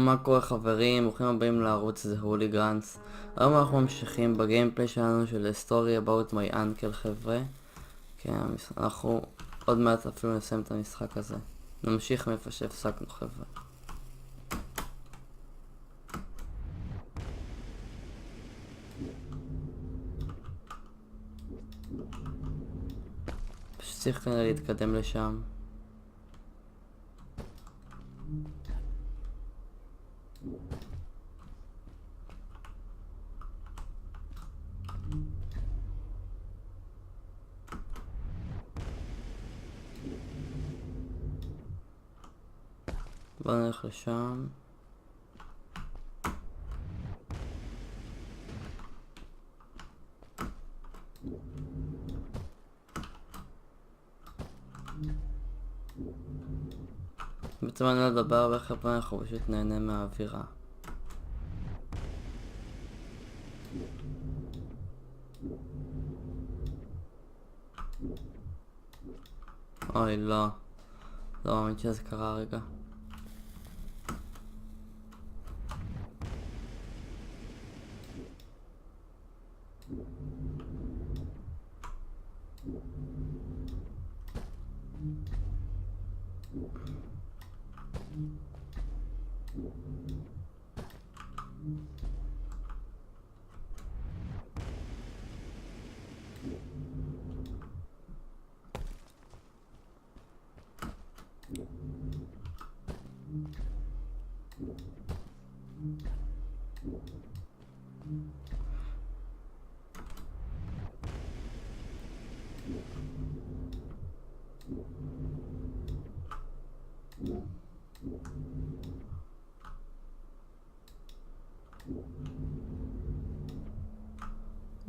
מה קורה חברים, ברוכים הבאים לערוץ זה Hoolygans. היום אנחנו ממשיכים בגיימפליי שלנו של story about my uncle חבר'ה. כן, אנחנו עוד מעט אפילו נסיים את המשחק הזה. נמשיך מאיפה שהפסקנו חבר'ה. פשוט צריך כנראה להתקדם לשם. בוא נלך לשם. בעצם אני לא אדבר הרבה חבר'ה, אנחנו פשוט נהנה מהאווירה. אוי לא, לא מאמין שזה קרה רגע.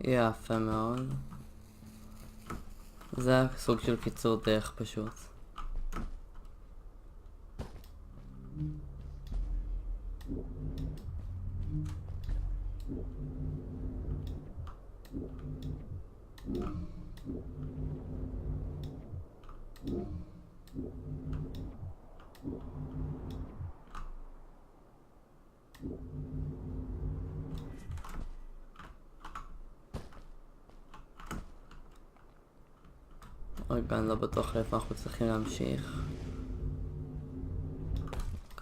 יפה מאוד. זה סוג של קיצור דרך פשוט. רגע, אני לא בטוח איפה אנחנו צריכים להמשיך.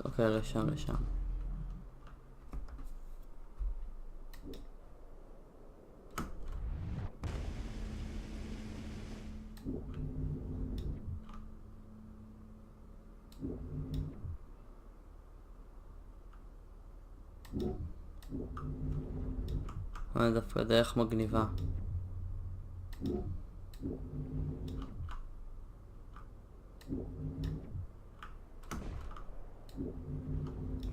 אוקיי, לשם. אבל דווקא דרך מגניבה.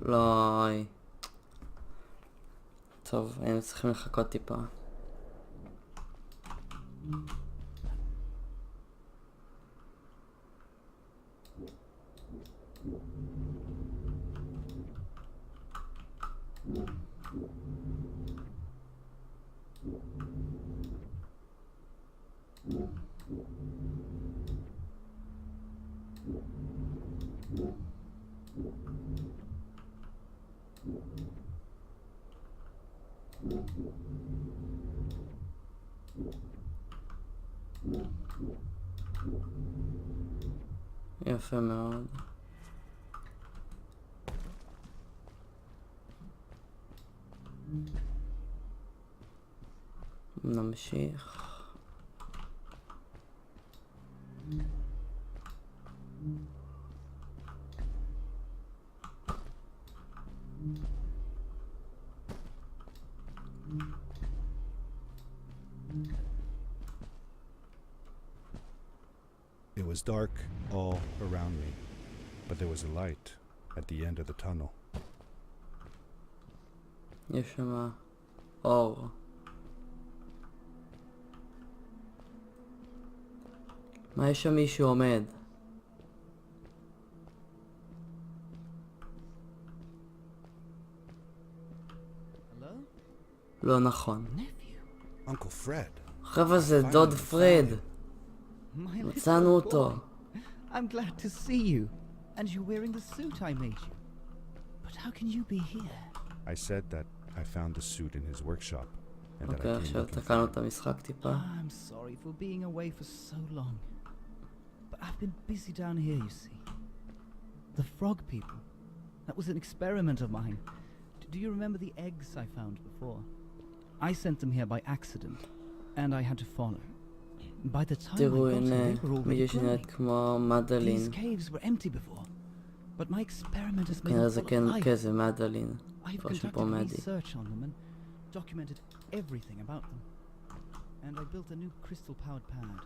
לא, טוב, היינו צריכים לחכות טיפה. יפה מאוד. נמשיך. It was dark all around me, but there was a light at the end of the tunnel. יש שם אור. מה יש שם מישהו עומד? לא נכון. Uncle Fred. חבר'ה זה דוד פרד. מצאנו אותו. I'm glad to see you. And you're wearing the suit I made you. But how can you be here? I said that I found the suit in his workshop, and that I אוקיי, came עכשיו looking for תקענו him. את המשחק טיפה. I'm sorry for being away for so long. But I've been busy down here, you see. The frog people. That was an experiment of mine. Do you remember the eggs I found before? I sent them here by accident, and I had to follow. By the time I תראו, got here, הנה, they were already מישהי growing. שנראית כמו מדלין. These caves were empty before, but my experiment has made כנראה them זה full כן of life. כזה מדלין. I've פשוט conducted פה מדי. research on them and documented everything about them. And I built a new crystal-powered pad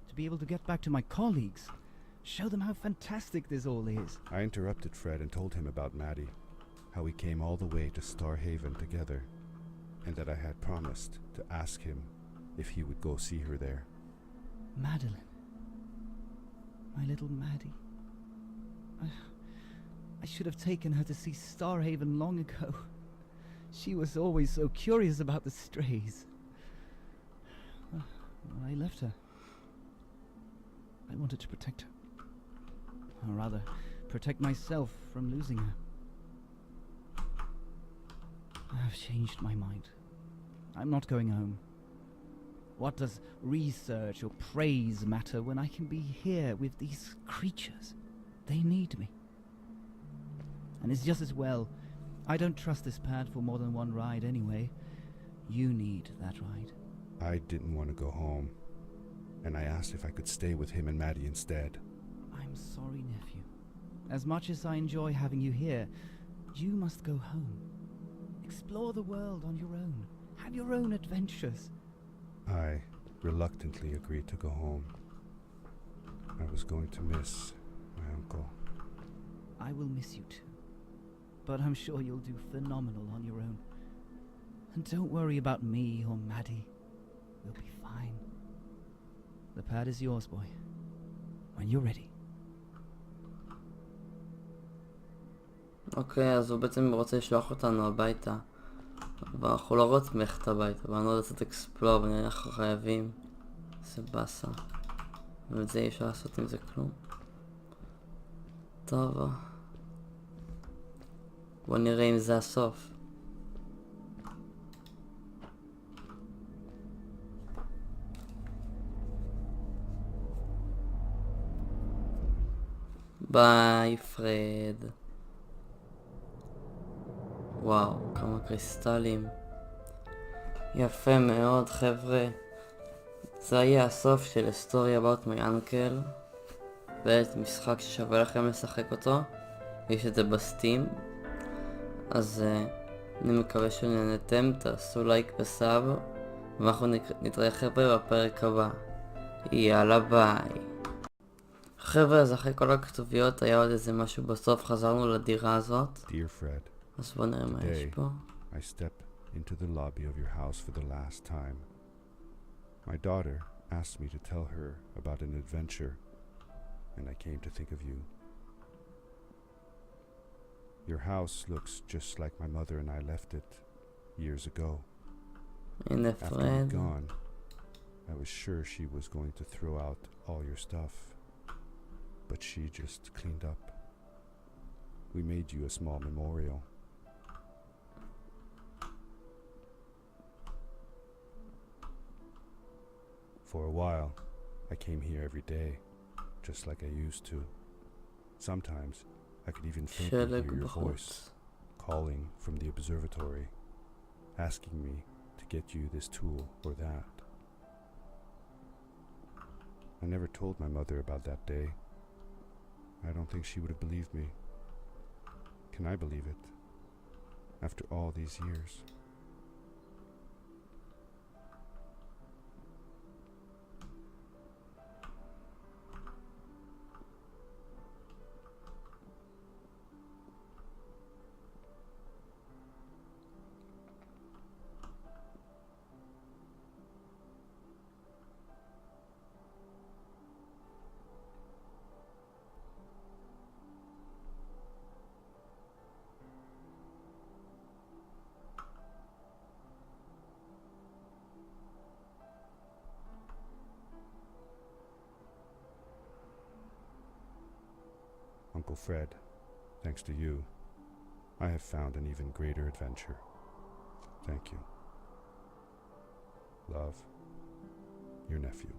to be able to get back to my colleagues, show them how fantastic this all is. I interrupted Fred and told him about Maddie, how we came all the way to Starhaven together, and that I had promised to ask him if he would go see her there. Madeline. My little Maddie. I should have taken her to see Starhaven long ago. She was always so curious about the strays. When I left her, I wanted to protect her. Or rather, protect myself from losing her. I have changed my mind. I'm not going home. What does research or praise matter when I can be here with these creatures? They need me. And it's just as well. I don't trust this pad for more than one ride anyway. You need that ride. I didn't want to go home, and I asked if I could stay with him and Maddie instead. I'm sorry, nephew. As much as I enjoy having you here, you must go home. Explore the world on your own. Have your own adventures. I reluctantly agreed to go home. I was going to miss my uncle. I will miss you too. But I'm sure you'll do phenomenal on your own. And don't worry about me or Maddie. We'll be fine. The pad is yours, boy. When you're ready. אוקיי, אז הוא בעצם רוצה לשלוח אותנו הביתה. אבל אנחנו לא רוצים ללכת הביתה, אבל אני לא רוצה אקספלור ונראה אנחנו חייבים. זה באסה. ואת זה אי אפשר לעשות עם זה כלום. טוב. בוא נראה אם זה הסוף. ביי פרד. וואו, כמה קריסטלים. יפה מאוד חבר'ה. זה יהיה הסוף של Story About My Uncle. באמת משחק ששווה לכם לשחק אותו. יש את זה בסטים. אז אני מקווה שנהנתם, תעשו לייק וסאב. ואנחנו נתראה חבר'ה בפרק הבא. יאללה ביי. חבר'ה, אז אחרי כל הכתוביות היה עוד איזה משהו בסוף, חזרנו לדירה הזאת. Dear Fred, אז בוא נראה מה יש פה. I step into the lobby of your house for the last time. My daughter asked me to tell her about an adventure, and I came to think of you. Your house looks just like my mother and I left it years ago. הנה After פרד. you'd gone, I was sure she was going to throw out all your stuff, but she just cleaned up. We made you a small memorial. For a while, I came here every day, just like I used to. Sometimes, I could even faintly שלג hear your בחוץ. voice, calling from the observatory, asking me to get you this tool or that. I never told my mother about that day. I don't think she would have believed me. Can I believe it? After all these years. Uncle Fred, thanks to you, I have found an even greater adventure. Thank you. Love, your nephew.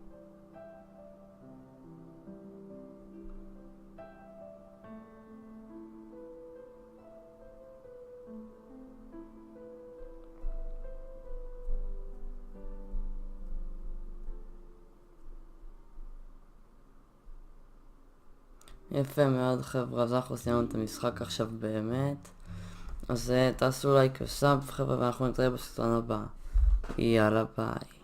יפה מאוד חבר'ה, אז אנחנו סיימנו את המשחק עכשיו באמת. אז תעשו לייק וסאב חבר'ה, ואנחנו נתראה בסרטון הבא. יאללה ביי.